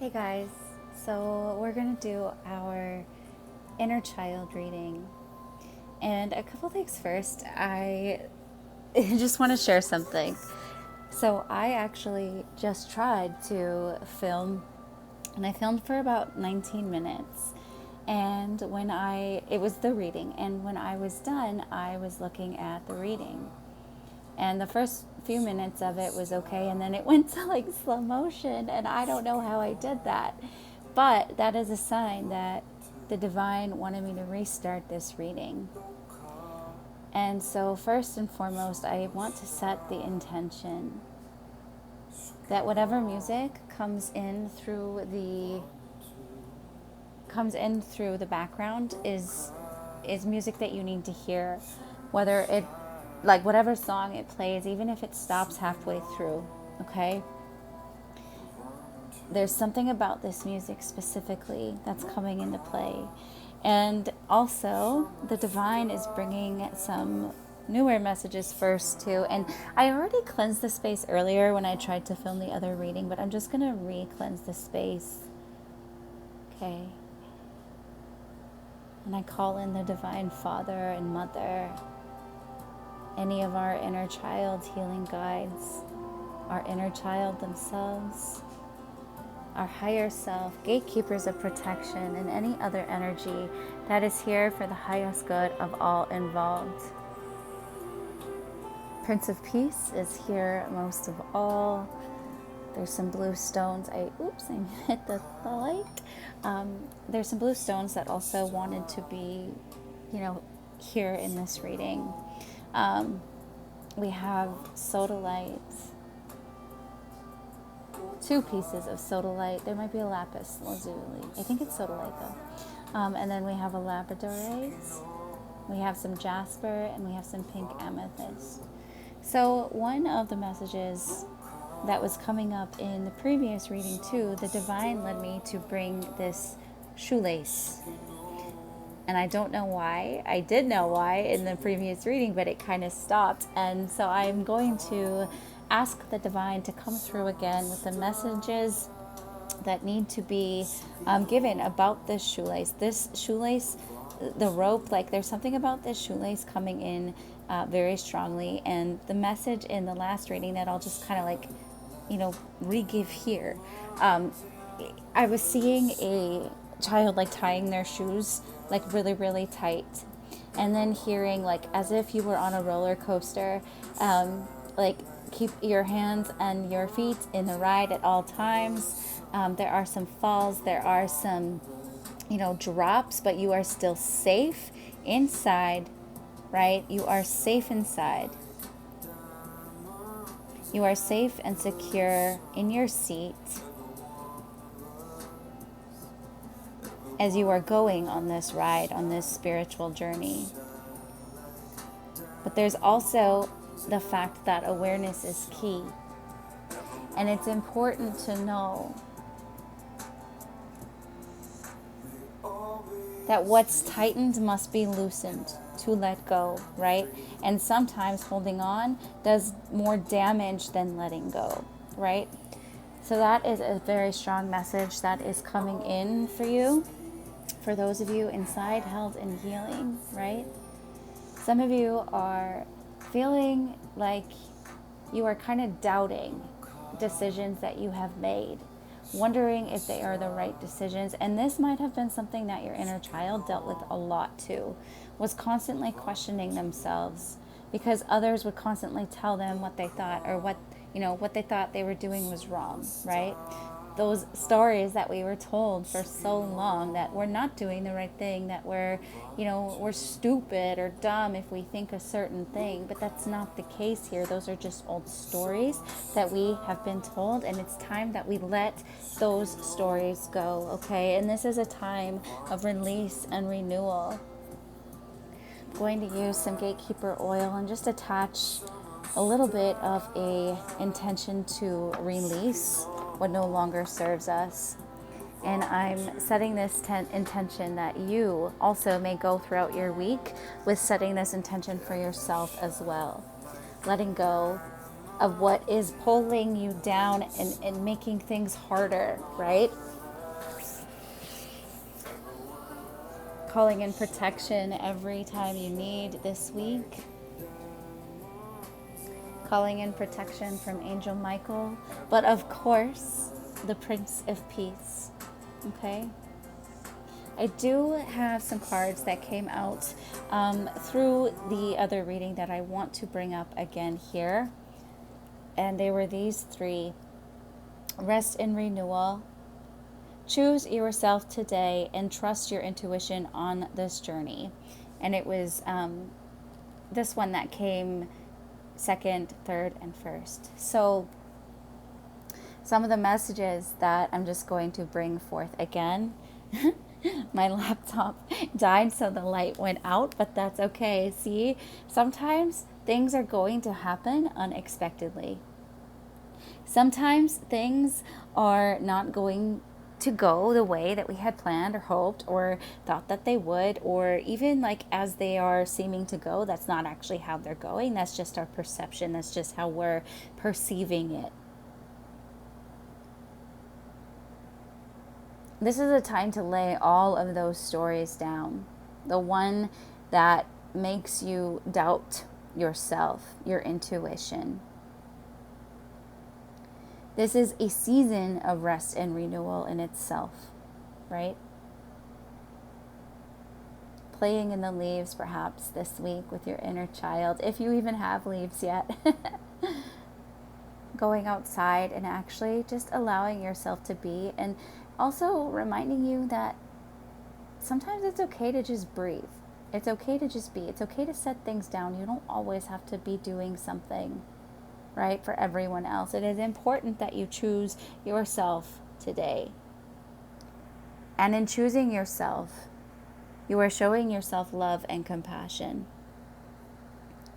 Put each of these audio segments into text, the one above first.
Hey guys, so we're going to do our inner child reading. And a couple things first, I just want to share something. So, I actually just tried to film, and I filmed for about 19 minutes. And it was the reading, and when I was done, I was looking at the reading. And the first few minutes of it was okay, and then it went to like slow motion, and I don't know how I did that. But that is a sign that the divine wanted me to restart this reading. And so, first and foremost, I want to set the intention that whatever music comes in through the background is music that you need to hear, whether it like whatever song it plays, even if it stops halfway through. Okay, there's something about this music specifically that's coming into play. And also, the divine is bringing some newer messages first, too. And I already cleansed the space earlier when I tried to film the other reading, but I'm just going to re cleanse the space. Okay. And I call in the divine father and mother, any of our inner child healing guides, our inner child themselves, our higher self, gatekeepers of protection, and any other energy that is here for the highest good of all involved. Prince of Peace is here most of all. There's some blue stones. I hit the light. There's some blue stones that also wanted to be, here in this reading. We have sodalite, two pieces of sodalite. There might be a lapis lazuli. I think it's sodalite though. And then we have a labradorite. We have some jasper, and we have some pink amethyst. So one of the messages that was coming up in the previous reading too, the divine led me to bring this shoelace. And I don't know why. I did know why in the previous reading, but it kind of stopped. And so I'm going to ask the divine to come through again with the messages that need to be given about this shoelace. This shoelace, the rope, like there's something about this shoelace coming in very strongly. And the message in the last reading that I'll just kind of like, re-give here. I was seeing a child like tying their shoes like really, really tight. And then hearing like as if you were on a roller coaster, like keep your hands and your feet in the ride at all times. There are some falls, there are some, drops, but you are still safe inside, right? You are safe inside. You are safe and secure in your seat as you are going on this ride, on this spiritual journey. But there's also the fact that awareness is key. And it's important to know that what's tightened must be loosened to let go, right? And sometimes holding on does more damage than letting go, right? So that is a very strong message that is coming in for you, for those of you inside held in healing, right? Some of you are feeling like you are kind of doubting decisions that you have made, wondering if they are the right decisions. And this might have been something that your inner child dealt with a lot too, was constantly questioning themselves because others would constantly tell them what they thought or what they thought they were doing was wrong, right? Those stories that we were told for so long that we're not doing the right thing, that we're stupid or dumb if we think a certain thing, but that's not the case here. Those are just old stories that we have been told, and it's time that we let those stories go, okay? And this is a time of release and renewal. I'm going to use some gatekeeper oil and just attach a little bit of a intention to release what no longer serves us. And I'm setting this intention that you also may go throughout your week with setting this intention for yourself as well. Letting go of what is pulling you down and making things harder, right? Calling in protection every time you need this week. Calling in protection from Angel Michael, but of course, the Prince of Peace. Okay? I do have some cards that came out through the other reading that I want to bring up again here. And they were these three: rest in renewal, choose yourself today, and trust your intuition on this journey. And it was this one that came second, third, and first. So some of the messages that I'm just going to bring forth again. My laptop died, so the light went out, but that's okay. See, sometimes things are going to happen unexpectedly. Sometimes things are not going to go the way that we had planned or hoped or thought that they would, or even like as they are seeming to go, that's not actually how they're going. That's just our perception. That's just how we're perceiving it. This is a time to lay all of those stories down. The one that makes you doubt yourself, your intuition. This is a season of rest and renewal in itself, right? Playing in the leaves perhaps this week with your inner child, if you even have leaves yet. Going outside and actually just allowing yourself to be, and also reminding you that sometimes it's okay to just breathe. It's okay to just be. It's okay to set things down. You don't always have to be doing something, right, for everyone else. It is important that you choose yourself today. And in choosing yourself, you are showing yourself love and compassion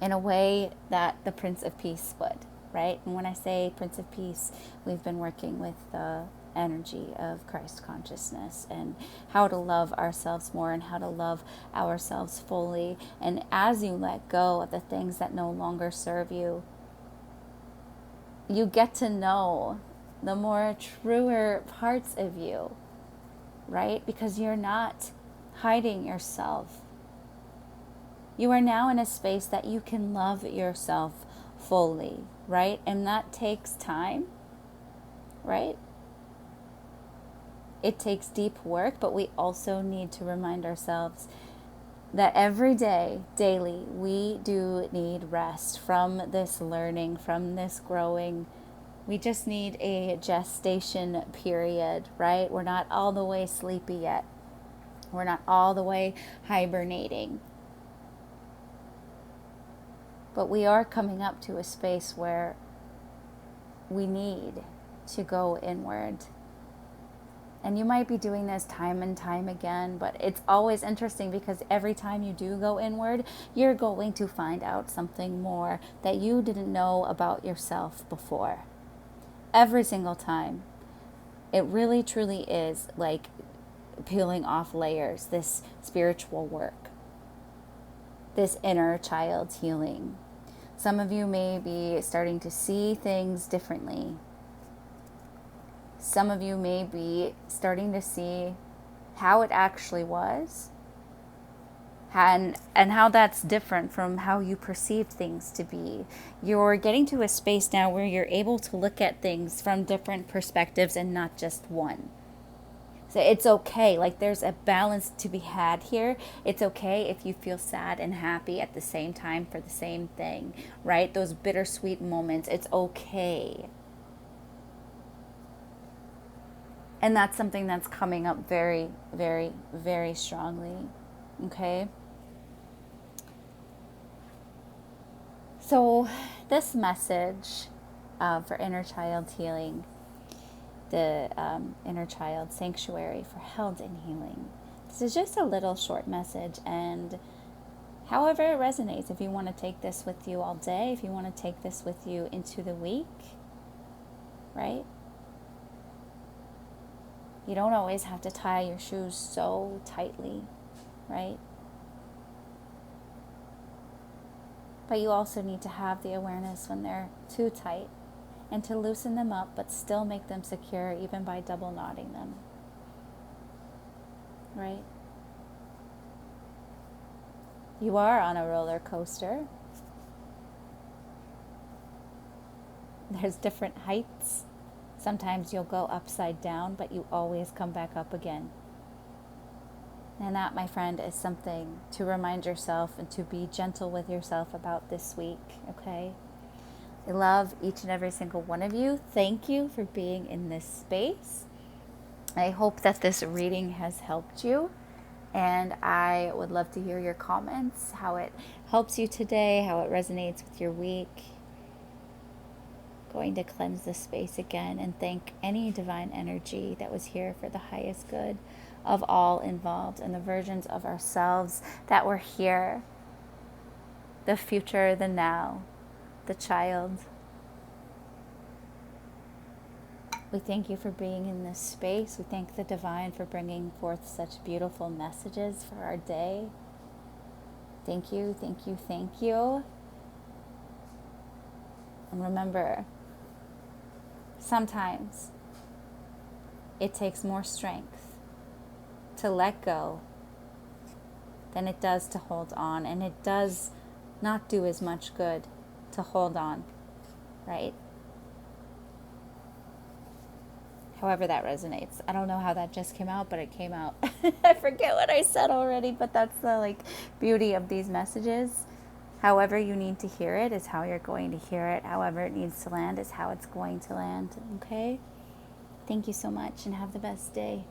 in a way that the Prince of Peace would, right? And when I say Prince of Peace, we've been working with the energy of Christ consciousness and how to love ourselves more and how to love ourselves fully. And as you let go of the things that no longer serve you, you get to know the more truer parts of you, right? Because you're not hiding yourself. You are now in a space that you can love yourself fully, right? And that takes time, right? It takes deep work, but we also need to remind ourselves that every day, daily, we do need rest from this learning, from this growing. We just need a gestation period, right? We're not all the way sleepy yet. We're not all the way hibernating. But we are coming up to a space where we need to go inward. And you might be doing this time and time again, but it's always interesting because every time you do go inward, you're going to find out something more that you didn't know about yourself before. Every single time. It really, truly is like peeling off layers, this spiritual work, this inner child's healing. Some of you may be starting to see things differently. Some of you may be starting to see how it actually was and how that's different from how you perceive things to be. You're getting to a space now where you're able to look at things from different perspectives and not just one. So it's okay. Like there's a balance to be had here. It's okay if you feel sad and happy at the same time for the same thing, right? Those bittersweet moments, it's okay. And that's something that's coming up very, very, very strongly, okay? So this message for inner child healing, the inner child sanctuary for health and healing. This is just a little short message, and however it resonates, if you want to take this with you all day, if you want to take this with you into the week, right? You don't always have to tie your shoes so tightly, right? But you also need to have the awareness when they're too tight and to loosen them up, but still make them secure, even by double knotting them. Right? You are on a roller coaster. There's different heights. Sometimes you'll go upside down, but you always come back up again. And that, my friend, is something to remind yourself and to be gentle with yourself about this week, okay? I love each and every single one of you. Thank you for being in this space. I hope that this reading has helped you. And I would love to hear your comments, how it helps you today, how it resonates with your week. Going to cleanse the space again and thank any divine energy that was here for the highest good of all involved, and the versions of ourselves that were here, the future, the now, the child. We thank you for being in this space. We thank the divine for bringing forth such beautiful messages for our day. Thank you, thank you, thank you. And remember, sometimes it takes more strength to let go than it does to hold on. And it does not do as much good to hold on, right? However that resonates. I don't know how that just came out, but it came out. I forget what I said already, but that's the beauty of these messages. However you need to hear it is how you're going to hear it. However it needs to land is how it's going to land. Okay? Thank you so much and have the best day.